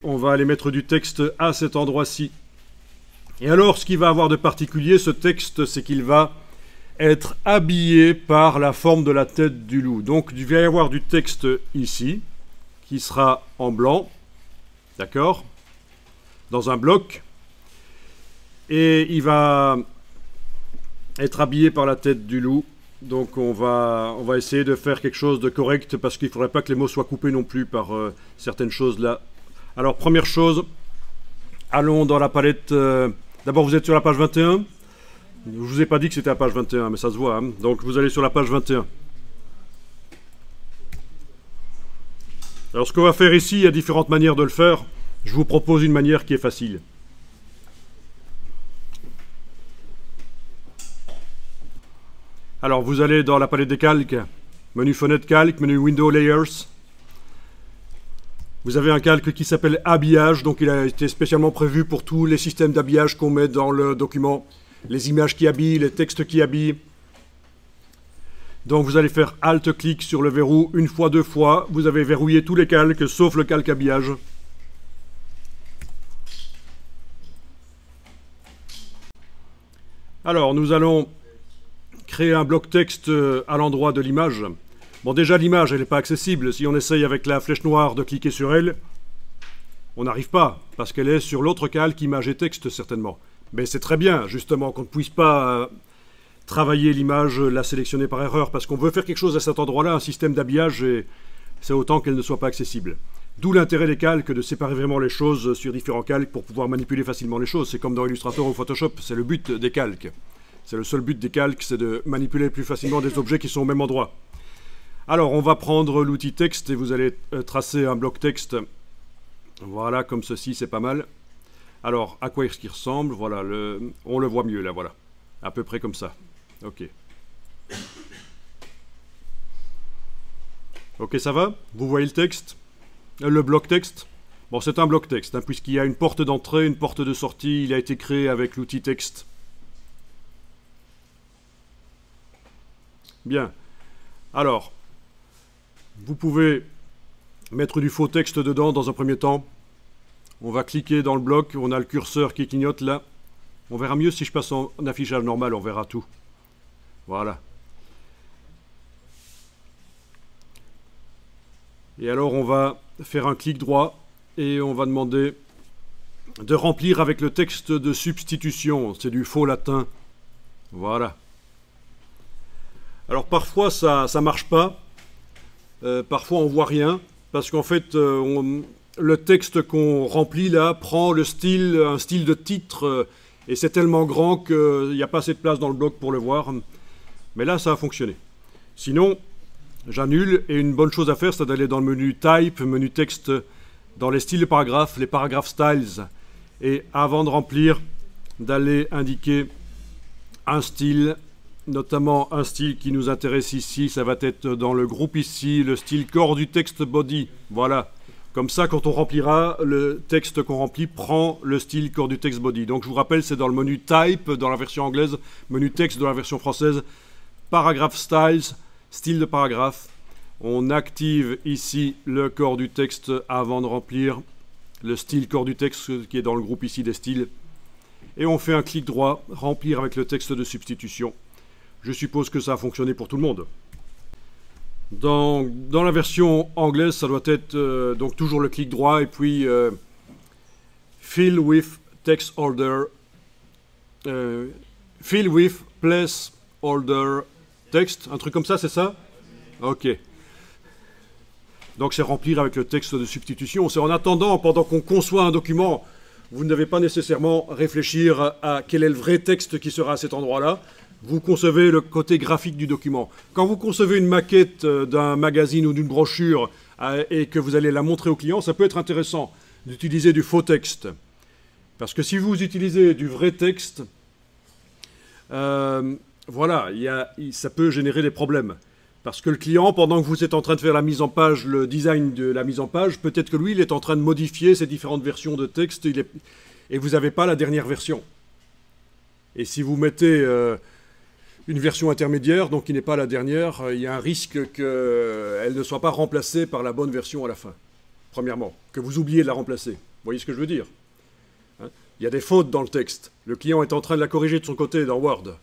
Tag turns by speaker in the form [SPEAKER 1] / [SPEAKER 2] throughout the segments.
[SPEAKER 1] on va aller mettre du texte à cet endroit-ci. Et alors, ce qui va avoir de particulier, ce texte, c'est qu'il va être habillé par la forme de la tête du loup. Donc, il va y avoir du texte ici, qui sera en blanc, d'accord, dans un bloc, et il va être habillé par la tête du loup. Donc on va essayer de faire quelque chose de correct, parce qu'il ne faudrait pas que les mots soient coupés non plus par certaines choses là. Alors première chose, allons dans la palette. D'abord vous êtes sur la page 21. Je ne vous ai pas dit que c'était la page 21, mais ça se voit. Hein. Donc vous allez sur la page 21. Alors ce qu'on va faire ici, il y a différentes manières de le faire. Je vous propose une manière qui est facile. Alors vous allez dans la palette des calques, menu fenêtre calque, menu window layers. Vous avez un calque qui s'appelle habillage, donc il a été spécialement prévu pour tous les systèmes d'habillage qu'on met dans le document. Les images qui habillent, les textes qui habillent. Donc vous allez faire Alt-clic sur le verrou une fois, deux fois. Vous avez verrouillé tous les calques, sauf le calque habillage. Alors nous allons créer un bloc texte à l'endroit de l'image. Bon, déjà l'image, elle n'est pas accessible. Si on essaye avec la flèche noire de cliquer sur elle, on n'arrive pas, parce qu'elle est sur l'autre calque image et texte certainement. Mais c'est très bien, justement, qu'on ne puisse pas travailler l'image, la sélectionner par erreur, parce qu'on veut faire quelque chose à cet endroit-là, un système d'habillage, et c'est autant qu'elle ne soit pas accessible. D'où l'intérêt des calques, de séparer vraiment les choses sur différents calques pour pouvoir manipuler facilement les choses. C'est comme dans Illustrator ou Photoshop, c'est le but des calques. C'est le seul but des calques, c'est de manipuler plus facilement des objets qui sont au même endroit. Alors, on va prendre l'outil texte et vous allez tracer un bloc texte. Voilà, comme ceci, c'est pas mal. Alors, à quoi est-ce qu'il ressemble? Voilà, on le voit mieux là, voilà. À peu près comme ça. Ok. Ok, ça va? Vous voyez le texte? Le bloc texte? Bon, c'est un bloc texte, hein, puisqu'il y a une porte d'entrée, une porte de sortie. Il a été créé avec l'outil texte. Bien. Alors, vous pouvez mettre du faux texte dedans dans un premier temps. On va cliquer dans le bloc, on a le curseur qui clignote là. On verra mieux si je passe en affichage normal, on verra tout. Voilà. Et alors on va faire un clic droit et on va demander de remplir avec le texte de substitution. C'est du faux latin. Voilà. Alors parfois ça marche pas, parfois on voit rien, parce qu'en fait le texte qu'on remplit là prend un style de titre, et c'est tellement grand qu'il n'y a pas assez de place dans le bloc pour le voir. Mais là ça a fonctionné. Sinon, j'annule, et une bonne chose à faire, c'est d'aller dans le menu Type, menu texte, dans les styles de paragraphes, les paragraph styles, et avant de remplir, d'aller indiquer un style, notamment un style qui nous intéresse ici, ça va être dans le groupe ici, le style corps du texte body. Voilà. Comme ça, quand on remplira, le texte qu'on remplit prend le style corps du texte body. Donc je vous rappelle, c'est dans le menu Type, dans la version anglaise, menu texte dans la version française, Paragraph Styles, style de paragraphe. On active ici le corps du texte avant de remplir le style corps du texte qui est dans le groupe ici des styles. Et on fait un clic droit, remplir avec le texte de substitution. Je suppose que ça a fonctionné pour tout le monde. Dans la version anglaise, ça doit être donc toujours le clic droit et puis Fill with text order, Fill with place order text, un truc comme ça, c'est ça? Ok. Donc c'est remplir avec le texte de substitution. C'est en attendant, pendant qu'on conçoit un document, vous ne devez pas nécessairement réfléchir à quel est le vrai texte qui sera à cet endroit-là. Vous concevez le côté graphique du document. Quand vous concevez une maquette d'un magazine ou d'une brochure et que vous allez la montrer au client, ça peut être intéressant d'utiliser du faux texte. Parce que si vous utilisez du vrai texte, voilà, ça peut générer des problèmes. Parce que le client, pendant que vous êtes en train de faire la mise en page, le design de la mise en page, peut-être que lui, il est en train de modifier ces différentes versions de texte et vous n'avez pas la dernière version. Et si vous mettez une version intermédiaire, donc qui n'est pas la dernière, il y a un risque qu'elle ne soit pas remplacée par la bonne version à la fin. Premièrement, que vous oubliez de la remplacer. voyez ce que je veux dire? Hein? Il y a des fautes dans le texte. Le client est en train de la corriger de son côté dans Word.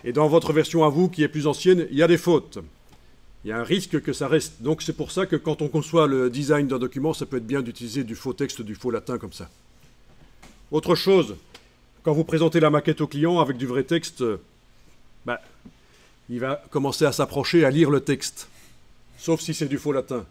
[SPEAKER 1] Et dans votre version à vous, qui est plus ancienne, il y a des fautes. Il y a un risque que ça reste. Donc c'est pour ça que quand on conçoit le design d'un document, ça peut être bien d'utiliser du faux texte, du faux latin comme ça. Autre chose, quand vous présentez la maquette au client avec du vrai texte, il va commencer à s'approcher, à lire le texte. Sauf si c'est du faux latin.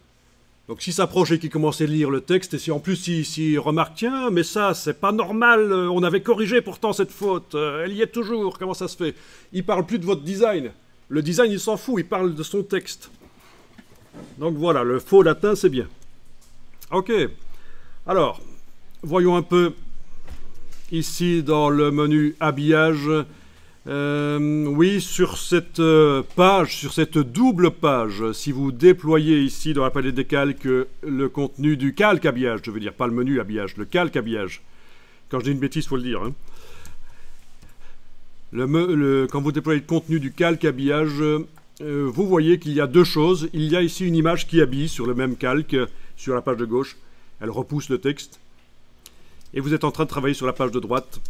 [SPEAKER 1] Donc s'il s'approche et qu'il commence à lire le texte, et si en plus il remarque, tiens, mais ça, c'est pas normal, on avait corrigé pourtant cette faute, elle y est toujours, comment ça se fait? Il parle plus de votre design. Le design, il s'en fout, il parle de son texte. Donc voilà, le faux latin, c'est bien. Ok. Alors, voyons un peu ici dans le menu habillage. Oui, sur cette page, sur cette double page, si vous déployez ici dans la palette des calques le contenu du calque habillage, je veux dire, pas le menu habillage, le calque habillage. Quand je dis une bêtise, il faut le dire. Hein. Quand vous déployez le contenu du calque habillage, vous voyez qu'il y a deux choses. Il y a ici une image qui habille sur le même calque, sur la page de gauche. Elle repousse le texte. Et vous êtes en train de travailler sur la page de droite.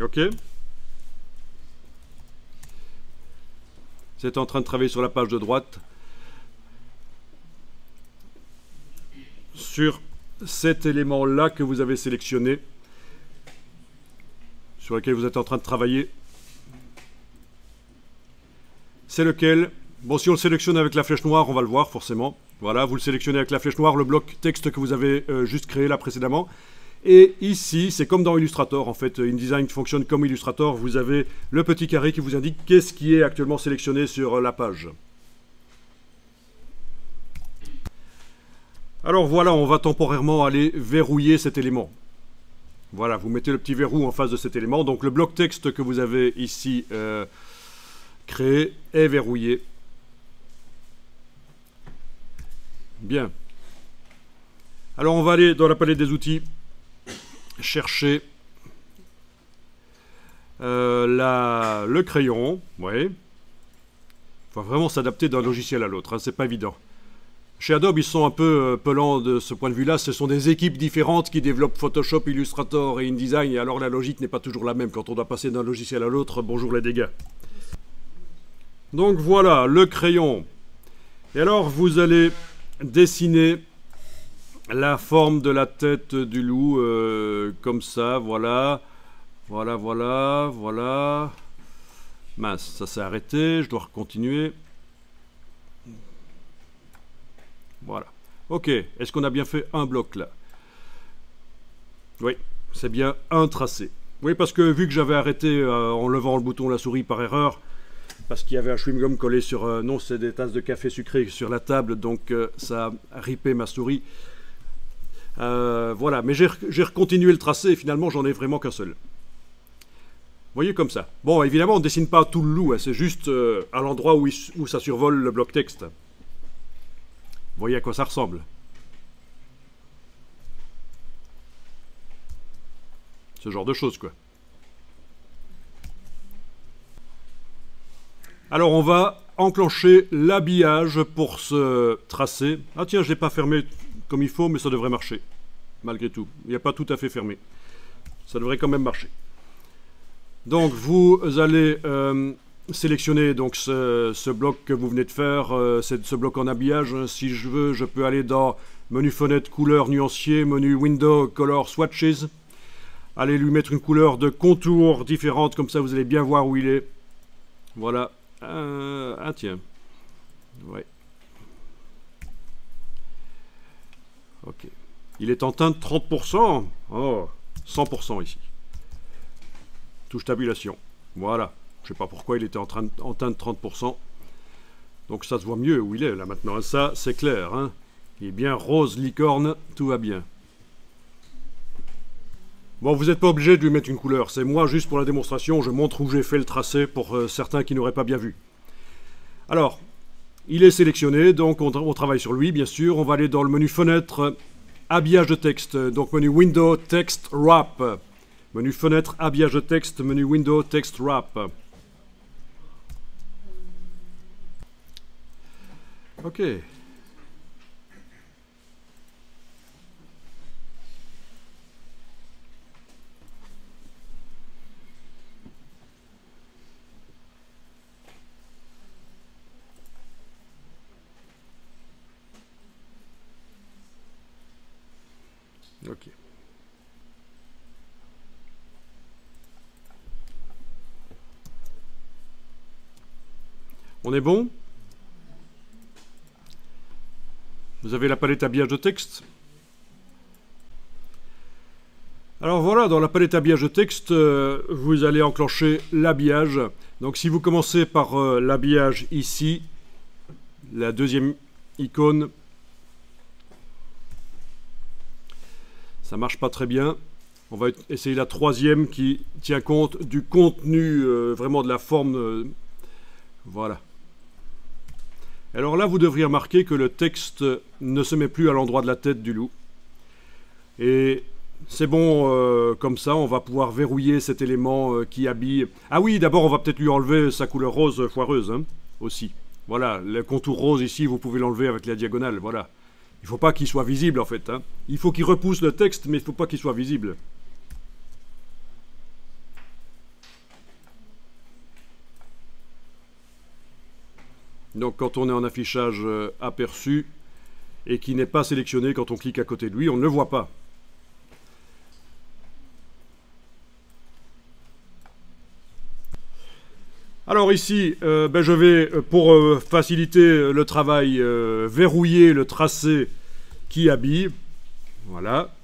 [SPEAKER 1] Ok. Vous êtes en train de travailler sur la page de droite. Sur cet élément-là que vous avez sélectionné, sur lequel vous êtes en train de travailler. C'est lequel? Bon, si on le sélectionne avec la flèche noire, on va le voir forcément. Voilà, vous le sélectionnez avec la flèche noire, le bloc texte que vous avez juste créé là précédemment. Et ici, c'est comme dans Illustrator, en fait, InDesign fonctionne comme Illustrator. Vous avez le petit carré qui vous indique qu'est-ce qui est actuellement sélectionné sur la page. Alors voilà, on va temporairement aller verrouiller cet élément. Voilà, vous mettez le petit verrou en face de cet élément. Donc le bloc texte que vous avez ici créé est verrouillé. Bien. Alors on va aller dans la palette des outils chercher le crayon. Ouais. Il faut vraiment s'adapter d'un logiciel à l'autre, hein, c'est pas évident. Chez Adobe, ils sont un peu pelants de ce point de vue-là. Ce sont des équipes différentes qui développent Photoshop, Illustrator et InDesign. Et alors la logique n'est pas toujours la même quand on doit passer d'un logiciel à l'autre. Bonjour les dégâts. Donc voilà, le crayon. Et alors vous allez dessiner la forme de la tête du loup, comme ça, voilà. Voilà, voilà, voilà. Mince, ça s'est arrêté, je dois continuer. Voilà. Ok, est-ce qu'on a bien fait un bloc là? Oui, c'est bien un tracé. Oui, parce que vu que j'avais arrêté en levant le bouton la souris par erreur, parce qu'il y avait un chewing-gum collé sur... non, c'est des tasses de café sucré sur la table, donc ça a ripé ma souris. Voilà, mais j'ai recontinué le tracé et finalement j'en ai vraiment qu'un seul. Vous voyez comme ça. Bon, évidemment, on ne dessine pas tout le loup, hein, c'est juste à l'endroit où ça survole le bloc texte. Vous voyez à quoi ça ressemble. Ce genre de choses, quoi. Alors, on va enclencher l'habillage pour ce tracé. Ah tiens, je ne l'ai pas fermé comme il faut, mais ça devrait marcher. Malgré tout. Il n'y a pas tout à fait fermé. Ça devrait quand même marcher. Donc, vous allez sélectionner donc, ce bloc que vous venez de faire, ce bloc en habillage. Si je veux, je peux aller dans menu fenêtre, couleur, nuancier, menu window, color, swatches. Allez lui mettre une couleur de contour différente, comme ça vous allez bien voir où il est. Voilà. Ah tiens. Ouais. Ok. Il est en teinte 30%. Oh, 100% ici. Touche tabulation. Voilà. Je sais pas pourquoi il était en teinte 30%. Donc ça se voit mieux où il est là maintenant. Et ça, c'est clair. Hein. Il est bien rose licorne. Tout va bien. Bon, vous n'êtes pas obligé de lui mettre une couleur. C'est moi, juste pour la démonstration, je montre où j'ai fait le tracé pour certains qui n'auraient pas bien vu. Alors, il est sélectionné, donc on travaille sur lui, bien sûr. On va aller dans le menu fenêtre, habillage de texte. Donc, menu Window, Text, Wrap. Menu fenêtre, habillage de texte, menu Window, Text, Wrap. Ok. Ok. On est bon? Vous avez la palette habillage de texte. Alors voilà, dans la palette habillage de texte, vous allez enclencher l'habillage. Donc si vous commencez par l'habillage ici, la deuxième icône, ça marche pas très bien. On va essayer la troisième qui tient compte du contenu, vraiment de la forme. Voilà. Alors là, vous devriez remarquer que le texte ne se met plus à l'endroit de la tête du loup. Et c'est bon, comme ça, on va pouvoir verrouiller cet élément qui habille. Ah oui, d'abord, on va peut-être lui enlever sa couleur rose foireuse, hein, aussi. Voilà, le contour rose ici, vous pouvez l'enlever avec la diagonale, voilà. Il ne faut pas qu'il soit visible, en fait, hein. Il faut qu'il repousse le texte, mais il ne faut pas qu'il soit visible. Donc quand on est en affichage aperçu et qui n'est pas sélectionné quand on clique à côté de lui, on ne le voit pas. Alors ici, je vais, pour faciliter le travail, verrouiller le tracé qui habille. Voilà.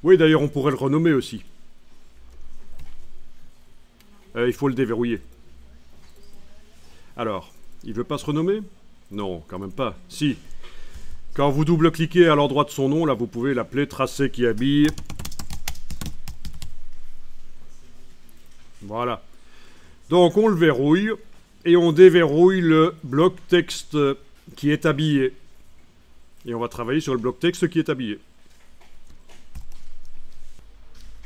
[SPEAKER 1] Oui, d'ailleurs, on pourrait le renommer aussi. Il faut le déverrouiller. Alors, il ne veut pas se renommer? Non, quand même pas. Si. Quand vous double-cliquez à l'endroit de son nom, là, vous pouvez l'appeler tracé qui habille. Voilà. Donc, on le verrouille et on déverrouille le bloc texte qui est habillé. Et on va travailler sur le bloc texte qui est habillé.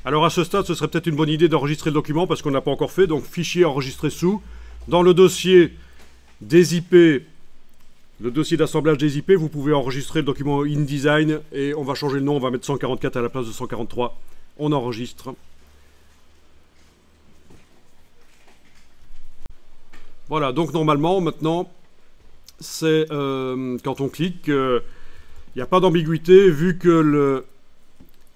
[SPEAKER 1] Alors, à ce stade, ce serait peut-être une bonne idée d'enregistrer le document parce qu'on n'a pas encore fait. Donc, fichier enregistré sous. Dans le dossier des IP, le dossier d'assemblage des IP, vous pouvez enregistrer le document InDesign et on va changer le nom, on va mettre 144 à la place de 143. On enregistre. Voilà, donc normalement, maintenant, c'est quand on clique, il n'y a pas d'ambiguïté vu que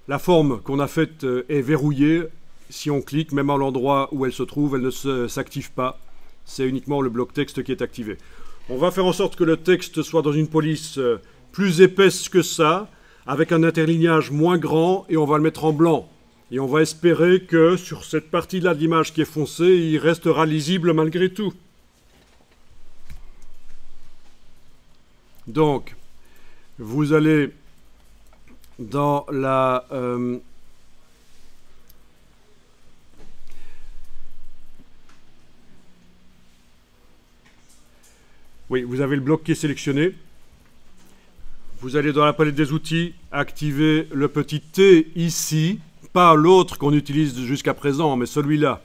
[SPEAKER 1] la forme qu'on a faite est verrouillée. Si on clique, même à l'endroit où elle se trouve, elle ne s'active pas. C'est uniquement le bloc texte qui est activé. On va faire en sorte que le texte soit dans une police plus épaisse que ça, avec un interlignage moins grand, et on va le mettre en blanc. Et on va espérer que sur cette partie-là de l'image qui est foncée, il restera lisible malgré tout. Donc, vous allez dans la... Oui, vous avez le bloc qui est sélectionné. Vous allez dans la palette des outils, activer le petit T ici, pas l'autre qu'on utilise jusqu'à présent, mais celui-là.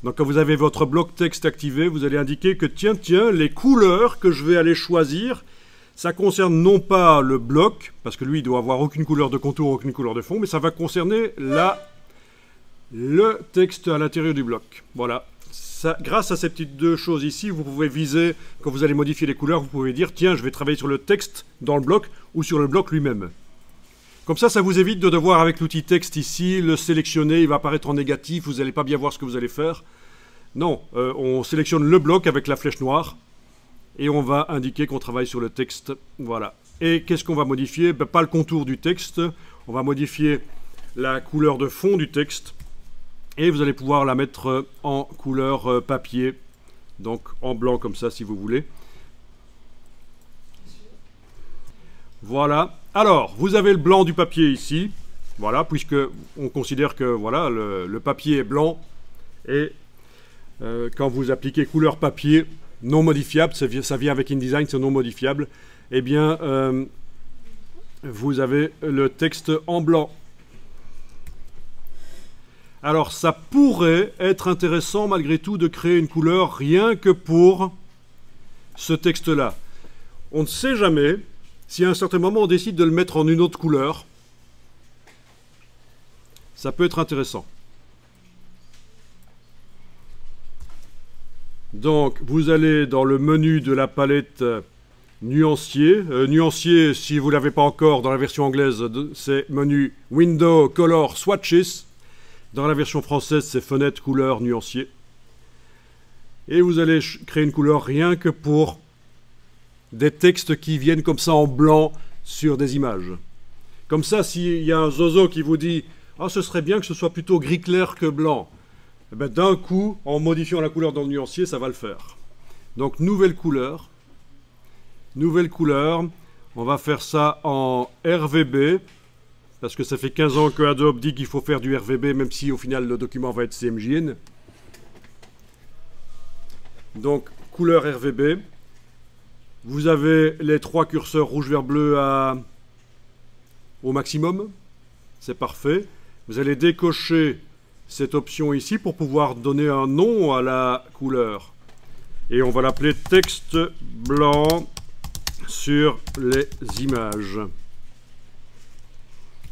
[SPEAKER 1] Donc quand vous avez votre bloc texte activé, vous allez indiquer que tiens, les couleurs que je vais aller choisir, ça concerne non pas le bloc, parce que lui, il doit avoir aucune couleur de contour, aucune couleur de fond, mais ça va concerner le texte à l'intérieur du bloc. Voilà. Ça, grâce à ces petites deux choses ici, vous pouvez viser, quand vous allez modifier les couleurs, vous pouvez dire, tiens, je vais travailler sur le texte dans le bloc ou sur le bloc lui-même. Comme ça vous évite de devoir, avec l'outil texte ici, le sélectionner, il va apparaître en négatif, vous n'allez pas bien voir ce que vous allez faire. Non, on sélectionne le bloc avec la flèche noire et on va indiquer qu'on travaille sur le texte. Voilà. Et qu'est-ce qu'on va modifier? Pas le contour du texte, on va modifier la couleur de fond du texte. Et vous allez pouvoir la mettre en couleur papier, donc en blanc comme ça si vous voulez. Voilà. Alors, vous avez le blanc du papier ici, voilà, puisque on considère que voilà, le papier est blanc. Et quand vous appliquez couleur papier non modifiable, ça vient avec InDesign, c'est non modifiable, eh bien, vous avez le texte en blanc. Alors, ça pourrait être intéressant malgré tout de créer une couleur rien que pour ce texte-là. on ne sait jamais si à un certain moment on décide de le mettre en une autre couleur. Ça peut être intéressant. Donc, vous allez dans le menu de la palette nuancier. Nuancier, si vous ne l'avez pas encore dans la version anglaise, c'est menu Window, Color, Swatches. Dans la version française, c'est Fenêtre, Couleur, Nuancier. Et vous allez créer une couleur rien que pour des textes qui viennent comme ça en blanc sur des images. Comme ça, s'il y a un zozo qui vous dit « Ah, ce serait bien que ce soit plutôt gris clair que blanc », eh ben, d'un coup, en modifiant la couleur dans le nuancier, ça va le faire. Donc, nouvelle couleur. Nouvelle couleur. On va faire ça en RVB, parce que ça fait 15 ans que Adobe dit qu'il faut faire du RVB, même si au final le document va être CMJN. Donc, couleur RVB. Vous avez les 3 curseurs rouge, vert, bleu au maximum. C'est parfait. Vous allez décocher cette option ici pour pouvoir donner un nom à la couleur. Et on va l'appeler texte blanc sur les images.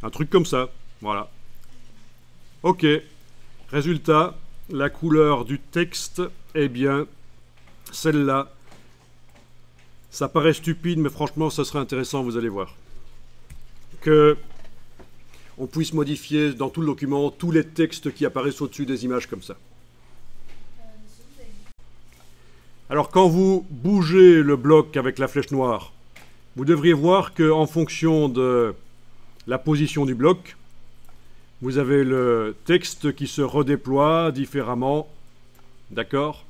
[SPEAKER 1] Un truc comme ça. Voilà. OK. Résultat, la couleur du texte, eh bien, celle-là. Ça paraît stupide, mais franchement, ça serait intéressant, vous allez voir. Que on puisse modifier dans tout le document tous les textes qui apparaissent au-dessus des images comme ça. Alors, quand vous bougez le bloc avec la flèche noire, vous devriez voir qu'en fonction de la position du bloc, vous avez le texte qui se redéploie différemment. D'accord?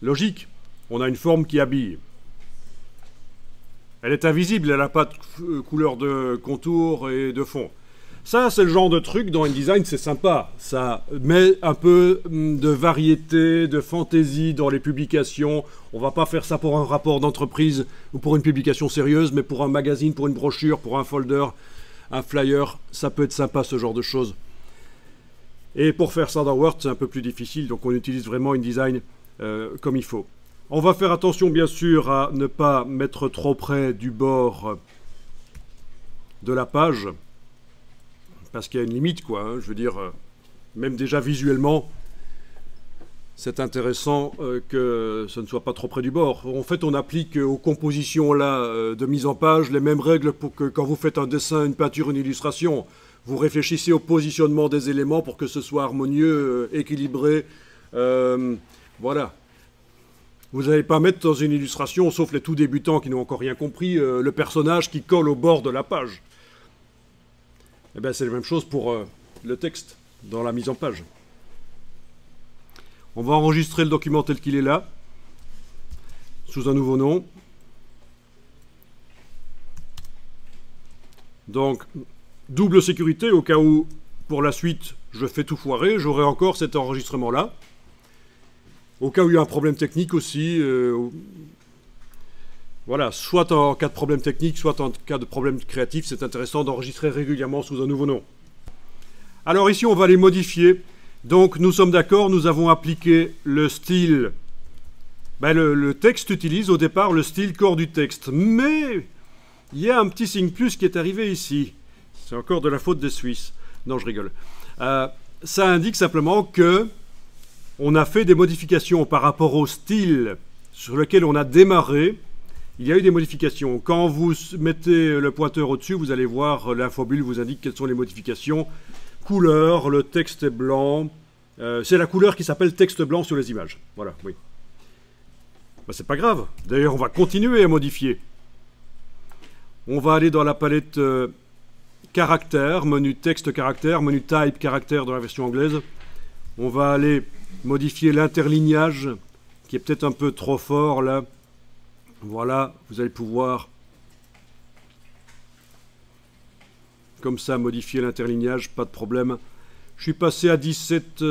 [SPEAKER 1] Logique. On a une forme qui habille. Elle est invisible, elle n'a pas de couleur de contour et de fond. Ça, c'est le genre de truc dans InDesign, c'est sympa. Ça met un peu de variété, de fantaisie dans les publications. On ne va pas faire ça pour un rapport d'entreprise ou pour une publication sérieuse, mais pour un magazine, pour une brochure, pour un folder, un flyer, ça peut être sympa ce genre de choses. Et pour faire ça dans Word, c'est un peu plus difficile, donc on utilise vraiment InDesign comme il faut. On va faire attention, bien sûr, à ne pas mettre trop près du bord de la page, parce qu'il y a une limite, quoi. Hein. Je veux dire, même déjà visuellement, c'est intéressant que ce ne soit pas trop près du bord. En fait, on applique aux compositions là, de mise en page les mêmes règles pour que quand vous faites un dessin, une peinture, une illustration, vous réfléchissez au positionnement des éléments pour que ce soit harmonieux, équilibré. Voilà. Vous n'allez pas mettre dans une illustration, sauf les tout débutants qui n'ont encore rien compris, le personnage qui colle au bord de la page. Eh bien, c'est la même chose pour le texte, dans la mise en page. On va enregistrer le document tel qu'il est là, sous un nouveau nom. Donc, double sécurité, au cas où, pour la suite, je fais tout foirer, j'aurai encore cet enregistrement-là. Au cas où il y a un problème technique aussi, voilà, soit en cas de problème technique, soit en cas de problème créatif, c'est intéressant d'enregistrer régulièrement sous un nouveau nom. Alors ici, on va les modifier. Donc, nous sommes d'accord, nous avons appliqué le style. Ben, le texte utilise au départ le style corps du texte. Mais il y a un petit signe plus qui est arrivé ici. C'est encore de la faute des Suisses. Non, je rigole. Ça indique simplement que on a fait des modifications par rapport au style sur lequel on a démarré. Il y a eu des modifications. Quand vous mettez le pointeur au-dessus, vous allez voir l'infobulle vous indique quelles sont les modifications. Couleur, le texte est blanc. C'est la couleur qui s'appelle texte blanc sur les images. Voilà, oui. Ben, c'est pas grave. D'ailleurs, on va continuer à modifier. On va aller dans la palette caractère, menu texte caractère, menu type caractère dans la version anglaise. On va aller modifier l'interlignage, qui est peut-être un peu trop fort là. Voilà, vous allez pouvoir, comme ça, modifier l'interlignage, pas de problème. Je suis passé à 17.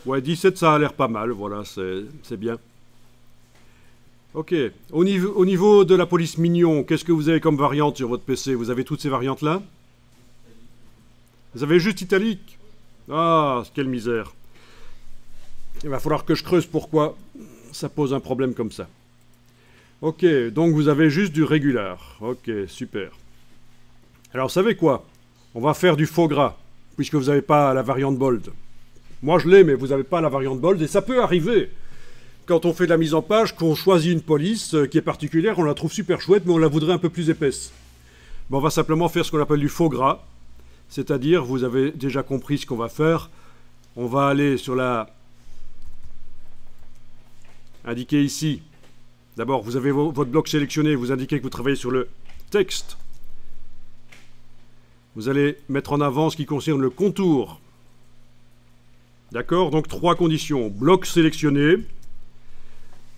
[SPEAKER 1] Ouais, 17, ça a l'air pas mal, voilà, c'est bien. Ok, au niveau de la police mignon, qu'est-ce que vous avez comme variante sur votre PC? Vous avez toutes ces variantes-là? Vous avez juste italique? Ah, quelle misère. Il va falloir que je creuse pourquoi ça pose un problème comme ça. Ok, donc vous avez juste du régular. Ok, super. Alors, vous savez quoi? On va faire du faux gras, puisque vous n'avez pas la variante bold. Moi, je l'ai, mais vous n'avez pas la variante bold, et ça peut arriver. Quand on fait de la mise en page, qu'on choisit une police qui est particulière, on la trouve super chouette, mais on la voudrait un peu plus épaisse. Bon, on va simplement faire ce qu'on appelle du faux gras, c'est-à-dire, vous avez déjà compris ce qu'on va faire. On va aller sur la... indiquer ici. D'abord, vous avez votre bloc sélectionné, vous indiquez que vous travaillez sur le texte. Vous allez mettre en avant ce qui concerne le contour. D'accord? Donc, 3 conditions. Bloc sélectionné.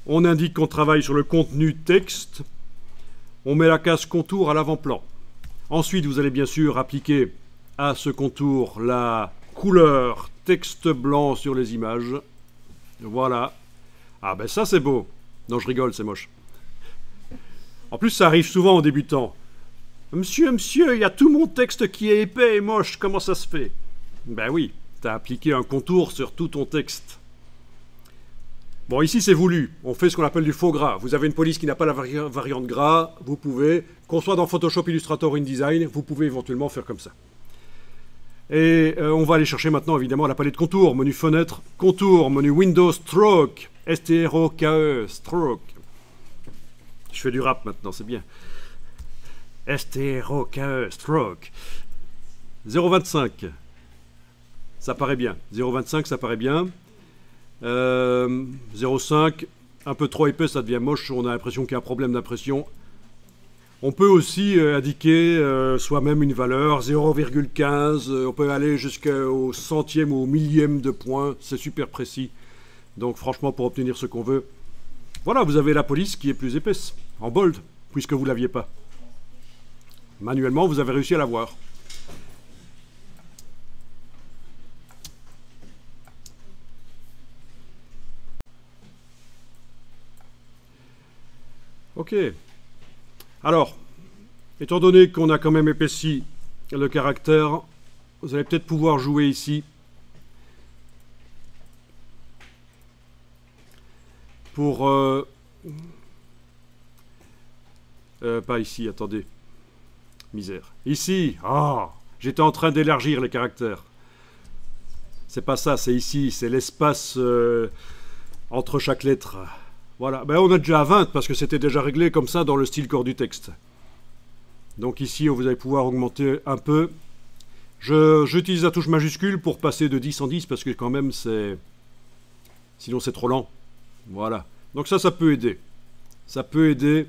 [SPEAKER 1] On indique qu'on travaille sur le contenu texte. On met la case contour à l'avant-plan. Ensuite, vous allez bien sûr appliquer à ce contour la couleur texte blanc sur les images. Voilà. Ah ben ça c'est beau. Non, je rigole, c'est moche. En plus, ça arrive souvent aux débutants. Monsieur, il y a tout mon texte qui est épais et moche, comment ça se fait? Ben oui, tu as appliqué un contour sur tout ton texte. Bon, ici c'est voulu, on fait ce qu'on appelle du faux gras. Vous avez une police qui n'a pas la variante gras, vous pouvez, qu'on soit dans Photoshop, Illustrator, InDesign, vous pouvez éventuellement faire comme ça. Et on va aller chercher maintenant évidemment la palette contour, menu fenêtre, contour, menu Windows, Stroke, S-T-R-O-K-E, Stroke. Je fais du rap maintenant, c'est bien. S-T-R-O-K-E, Stroke. 0,25. Ça paraît bien. 0,25, ça paraît bien. 0,5, un peu trop épais, ça devient moche. On a l'impression qu'il y a un problème d'impression. On peut aussi indiquer soi-même une valeur, 0,15. On peut aller jusqu'au centième ou au millième de point. C'est super précis. Donc franchement, pour obtenir ce qu'on veut, voilà, vous avez la police qui est plus épaisse, en bold, puisque vous ne l'aviez pas. Manuellement, vous avez réussi à l'avoir. Ok. Alors, étant donné qu'on a quand même épaissi le caractère, vous allez peut-être pouvoir jouer ici. Pour... pas ici, attendez. Misère. Ici. Ah, j'étais en train d'élargir les caractères. C'est pas ça, c'est ici. C'est l'espace entre chaque lettre. Voilà. Ben, on est déjà à 20 parce que c'était déjà réglé comme ça dans le style corps du texte. Donc ici, vous allez pouvoir augmenter un peu. J'utilise la touche majuscule pour passer de 10 en 10 parce que quand même c'est... Sinon c'est trop lent. Voilà. Donc ça peut aider. Ça peut aider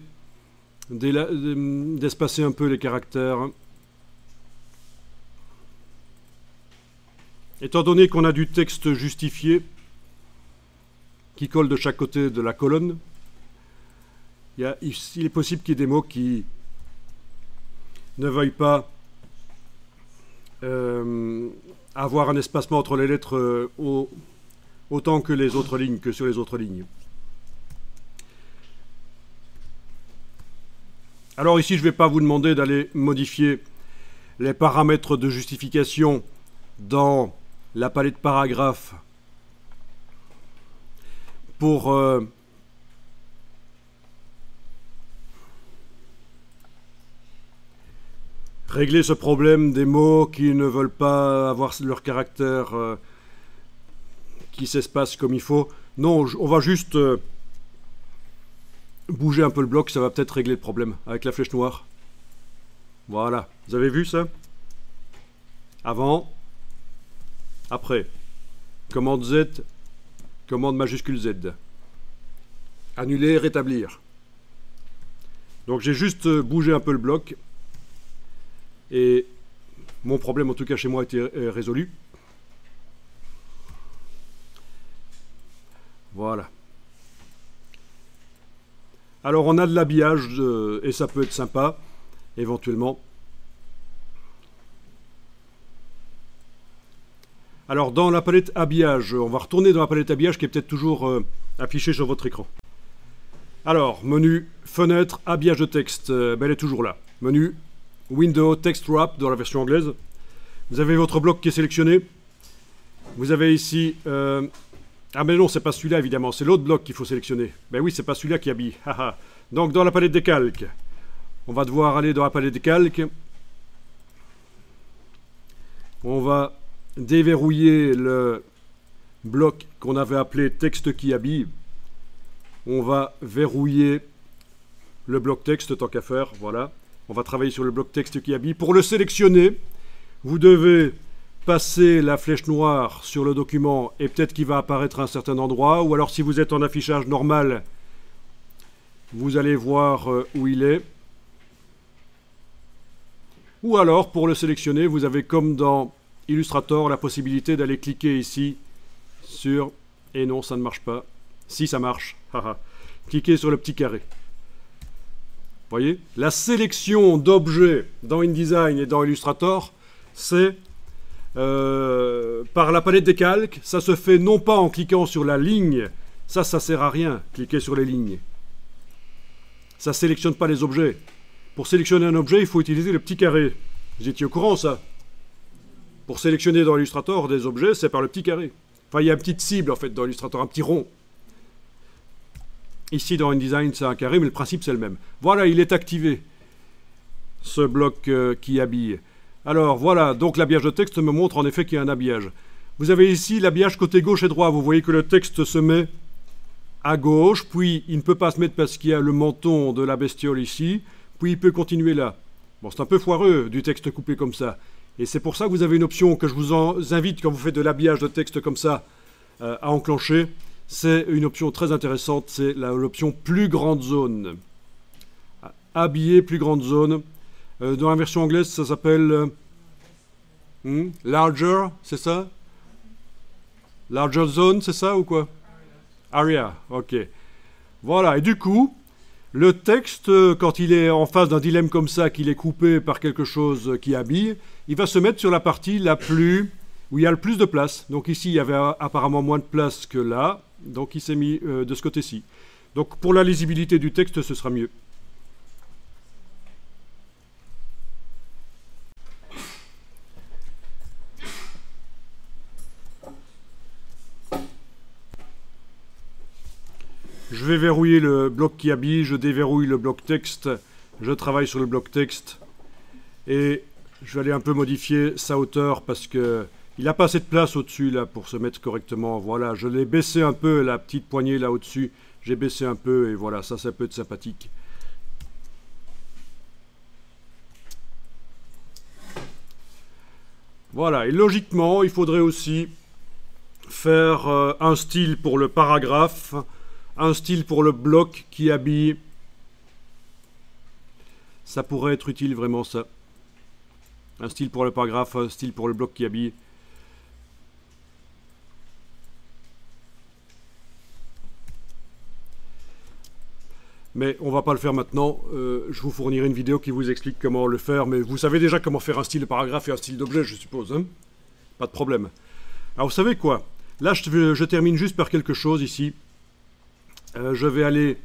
[SPEAKER 1] d'espacer un peu les caractères. Étant donné qu'on a du texte justifié qui colle de chaque côté de la colonne, il est possible qu'il y ait des mots qui ne veuillent pas avoir un espacement entre les lettres autant que les autres lignes, que sur les autres lignes. Alors ici, je ne vais pas vous demander d'aller modifier les paramètres de justification dans la palette paragraphe pour régler ce problème des mots qui ne veulent pas avoir leur caractère qui s'espace comme il faut. Non, on va juste bouger un peu le bloc, ça va peut-être régler le problème avec la flèche noire. Voilà, vous avez vu ça? Avant, après. Commande Z, commande majuscule Z. Annuler, rétablir. Donc j'ai juste bougé un peu le bloc. Et mon problème, en tout cas chez moi, a été résolu. Voilà. Alors on a de l'habillage et ça peut être sympa, éventuellement. Alors dans la palette habillage, on va retourner dans la palette habillage qui est peut-être toujours affichée sur votre écran. Alors, menu fenêtre, habillage de texte, ben, elle est toujours là. Menu Window Text Wrap dans la version anglaise. Vous avez votre bloc qui est sélectionné. Vous avez ici Ah mais non, c'est pas celui-là évidemment, c'est l'autre bloc qu'il faut sélectionner. Ben oui, c'est pas celui-là qui habille. Donc dans la palette des calques, on va devoir aller dans la palette des calques. On va déverrouiller le bloc qu'on avait appelé texte qui habille. On va verrouiller le bloc texte tant qu'à faire, voilà. On va travailler sur le bloc texte qui habille. Pour le sélectionner, vous devez passer la flèche noire sur le document et peut-être qu'il va apparaître à un certain endroit. Ou alors si vous êtes en affichage normal, vous allez voir où il est. Ou alors, pour le sélectionner, vous avez comme dans Illustrator la possibilité d'aller cliquer ici sur... Et non, ça ne marche pas. Si, ça marche. Cliquez sur le petit carré. Vous voyez, la sélection d'objets dans InDesign et dans Illustrator, c'est par la palette des calques. Ça se fait non pas en cliquant sur la ligne. Ça sert à rien, cliquer sur les lignes. Ça ne sélectionne pas les objets. Pour sélectionner un objet, il faut utiliser le petit carré. Vous étiez au courant, ça? Pour sélectionner dans Illustrator des objets, c'est par le petit carré. Enfin, il y a une petite cible, en fait, dans Illustrator, un petit rond. Ici, dans InDesign, c'est un carré, mais le principe, c'est le même. Voilà, il est activé, ce bloc qui habille. Alors, voilà, donc l'habillage de texte me montre en effet qu'il y a un habillage. Vous avez ici l'habillage côté gauche et droit. Vous voyez que le texte se met à gauche, puis il ne peut pas se mettre parce qu'il y a le menton de la bestiole ici, puis il peut continuer là. Bon, c'est un peu foireux du texte coupé comme ça. Et c'est pour ça que vous avez une option que je vous invite quand vous faites de l'habillage de texte comme ça à enclencher. C'est une option très intéressante, c'est l'option plus grande zone. Habiller plus grande zone. Dans la version anglaise, ça s'appelle larger, c'est ça? Larger zone, c'est ça ou quoi? Area, ok. Voilà, et du coup, le texte, quand il est en face d'un dilemme comme ça, qu'il est coupé par quelque chose qui habille, il va se mettre sur la partie la plus... où il y a le plus de place. Donc ici, il y avait apparemment moins de place que là, donc il s'est mis de ce côté-ci. Donc pour la lisibilité du texte, ce sera mieux. Je vais verrouiller le bloc qui habille, je déverrouille le bloc texte, je travaille sur le bloc texte et je vais aller un peu modifier sa hauteur parce que il n'a pas assez de place au-dessus là pour se mettre correctement. Voilà, je l'ai baissé un peu, la petite poignée là au-dessus, j'ai baissé un peu et voilà, ça peut être sympathique. Voilà, et logiquement, il faudrait aussi faire un style pour le paragraphe, un style pour le bloc qui habille. Ça pourrait être utile vraiment ça. Un style pour le paragraphe, un style pour le bloc qui habille. Mais on va pas le faire maintenant. Je vous fournirai une vidéo qui vous explique comment le faire. Mais vous savez déjà comment faire un style de paragraphe et un style d'objet, je suppose. Hein? Pas de problème. Alors vous savez quoi? Là, je termine juste par quelque chose ici. Je vais aller...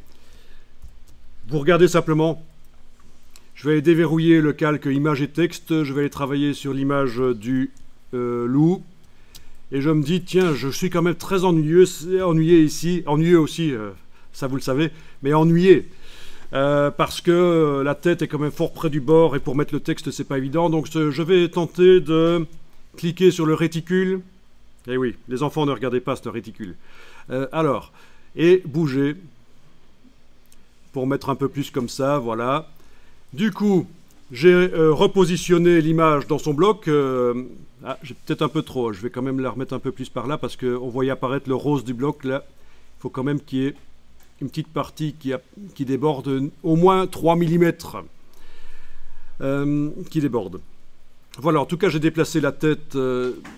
[SPEAKER 1] Vous regardez simplement. Je vais aller déverrouiller le calque image et texte. Je vais aller travailler sur l'image du loup. Et je me dis, tiens, je suis quand même très ennuyé ici. Ennuyeux aussi, ça vous le savez. Mais ennuyé. Parce que la tête est quand même fort près du bord. Et pour mettre le texte, c'est pas évident. Donc je vais tenter de cliquer sur le réticule. Eh oui, les enfants ne regardez pas ce réticule. Alors... et bouger pour mettre un peu plus comme ça, voilà. Du coup, j'ai repositionné l'image dans son bloc. J'ai peut-être un peu trop, je vais quand même la remettre un peu plus par là parce qu'on voyait apparaître le rose du bloc là. Il faut quand même qu'il y ait une petite partie qui déborde, au moins 3 mm qui déborde. Voilà, en tout cas j'ai déplacé la tête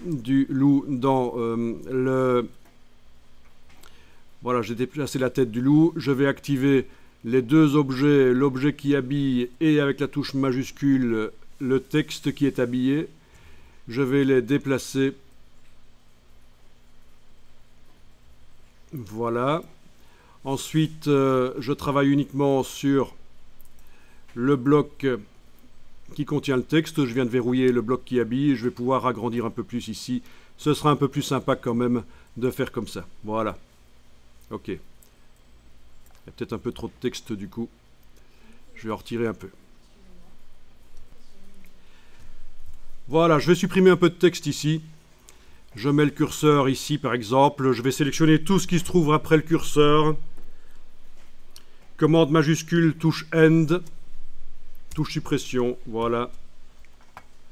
[SPEAKER 1] du loup dans le... Voilà, j'ai déplacé la tête du loup. Je vais activer les deux objets, l'objet qui habille et avec la touche majuscule, le texte qui est habillé. Je vais les déplacer. Voilà. Ensuite, je travaille uniquement sur le bloc qui contient le texte. Je viens de verrouiller le bloc qui habille. Je vais pouvoir agrandir un peu plus ici. Ce sera un peu plus sympa quand même de faire comme ça. Voilà. Ok. Il y a peut-être un peu trop de texte du coup. Je vais en retirer un peu. Voilà, je vais supprimer un peu de texte ici. Je mets le curseur ici par exemple. Je vais sélectionner tout ce qui se trouve après le curseur. Commande majuscule, touche End. Touche suppression, voilà.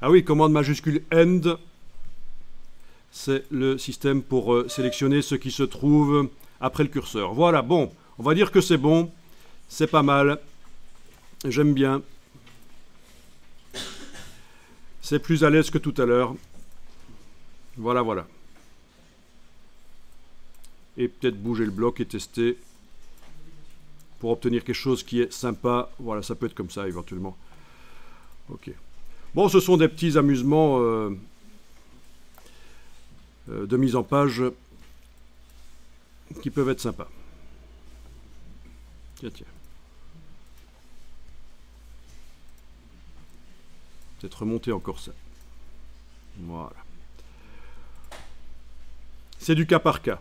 [SPEAKER 1] Ah oui, commande majuscule End. C'est le système pour sélectionner ce qui se trouve après le curseur. Voilà, bon, on va dire que c'est bon. C'est pas mal. J'aime bien. C'est plus à l'aise que tout à l'heure. Voilà, voilà. Et peut-être bouger le bloc et tester pour obtenir quelque chose qui est sympa. Voilà, ça peut être comme ça éventuellement. Ok. Bon, ce sont des petits amusements de mise en page qui peuvent être sympas. Tiens, tiens. Peut-être remonter encore ça. Voilà. C'est du cas par cas.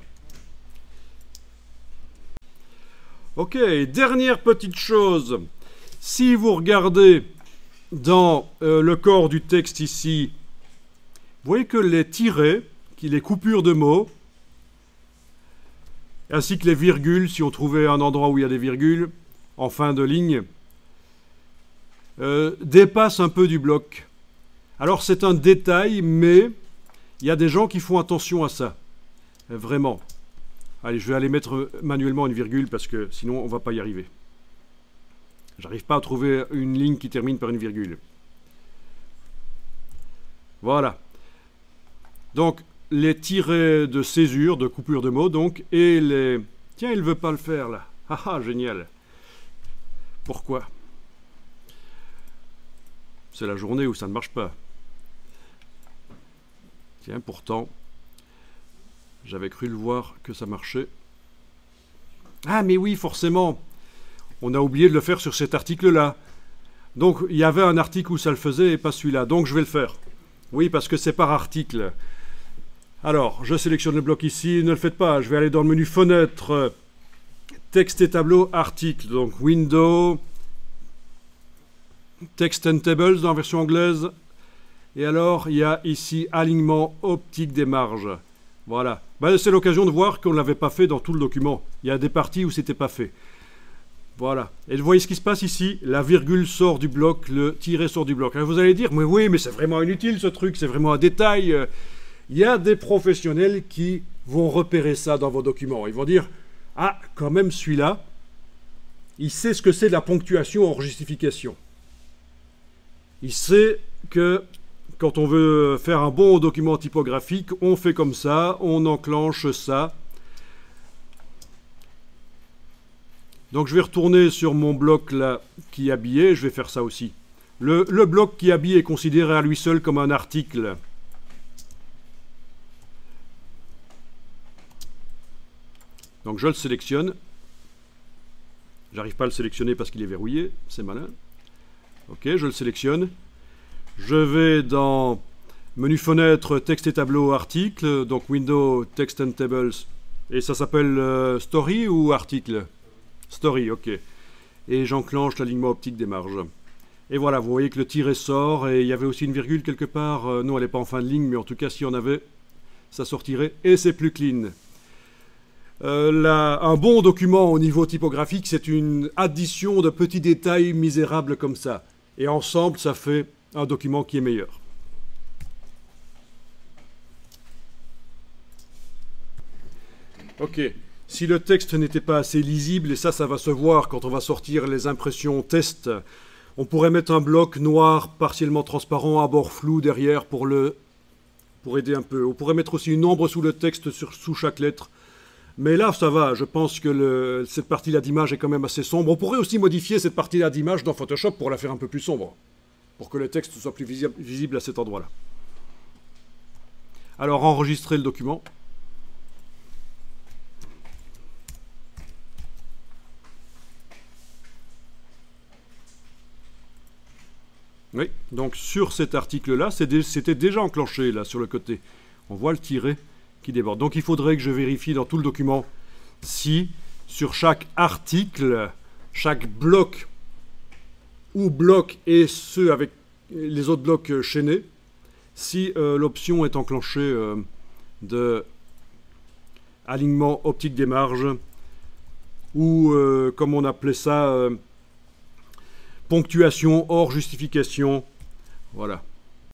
[SPEAKER 1] Ok, dernière petite chose. Si vous regardez dans le corps du texte ici, vous voyez que les tirets, les coupures de mots, ainsi que les virgules, si on trouvait un endroit où il y a des virgules, en fin de ligne, dépassent un peu du bloc. Alors c'est un détail, mais il y a des gens qui font attention à ça. Vraiment. Allez, je vais aller mettre manuellement une virgule parce que sinon on ne va pas y arriver. J'arrive pas à trouver une ligne qui termine par une virgule. Voilà. Donc, les tirets de césure, de coupure de mots, donc, et les... Tiens, il ne veut pas le faire, là. Ah ah, génial. Pourquoi? C'est la journée où ça ne marche pas. Tiens, pourtant, j'avais cru le voir que ça marchait. Ah, mais oui, forcément. On a oublié de le faire sur cet article-là. Donc, il y avait un article où ça le faisait et pas celui-là. Donc, je vais le faire. Oui, parce que c'est par article. Alors, je sélectionne le bloc ici. Ne le faites pas. Je vais aller dans le menu Fenêtre, Texte et tableau, article. Donc, Window, Text and Tables dans la version anglaise. Et alors, il y a ici Alignement optique des marges. Voilà. Ben, c'est l'occasion de voir qu'on ne l'avait pas fait dans tout le document. Il y a des parties où ce n'était pas fait. Voilà. Et vous voyez ce qui se passe ici. La virgule sort du bloc, le tiret sort du bloc. Alors vous allez dire, mais oui, mais c'est vraiment inutile ce truc, c'est vraiment un détail. Il y a des professionnels qui vont repérer ça dans vos documents. Ils vont dire, ah, quand même celui-là, il sait ce que c'est de la ponctuation hors justification. Il sait que quand on veut faire un bon document typographique, on fait comme ça, on enclenche ça. Donc je vais retourner sur mon bloc là qui est habillé, je vais faire ça aussi. Le bloc qui est habillé est considéré à lui seul comme un article. Donc je le sélectionne. J'arrive pas à le sélectionner parce qu'il est verrouillé, c'est malin. Ok, je le sélectionne. Je vais dans menu fenêtre, texte et tableau, article, donc Window, Text and Tables. Et ça s'appelle Story ou article? Story, ok. Et j'enclenche l'alignement optique des marges. Et voilà, vous voyez que le tiret sort, et il y avait aussi une virgule quelque part. Non, elle n'est pas en fin de ligne, mais en tout cas, s'il y en avait, ça sortirait, et c'est plus clean. Un bon document au niveau typographique, c'est une addition de petits détails misérables comme ça. Et ensemble, ça fait un document qui est meilleur. Ok. Si le texte n'était pas assez lisible, et ça va se voir quand on va sortir les impressions test, on pourrait mettre un bloc noir partiellement transparent à bord flou derrière pour aider un peu. On pourrait mettre aussi une ombre sous le texte sous chaque lettre. Mais là, ça va. Je pense que cette partie-là d'image est quand même assez sombre. On pourrait aussi modifier cette partie-là d'image dans Photoshop pour la faire un peu plus sombre, pour que le texte soit plus visible à cet endroit-là. Alors, enregistrer le document. Oui, donc sur cet article-là, c'était déjà enclenché, là, sur le côté. On voit le tiret qui déborde. Donc il faudrait que je vérifie dans tout le document si sur chaque article, chaque bloc ou bloc et ceux avec les autres blocs chaînés, si l'option est enclenchée de alignement optique des marges ou comme on appelait ça, ponctuation hors justification. Voilà.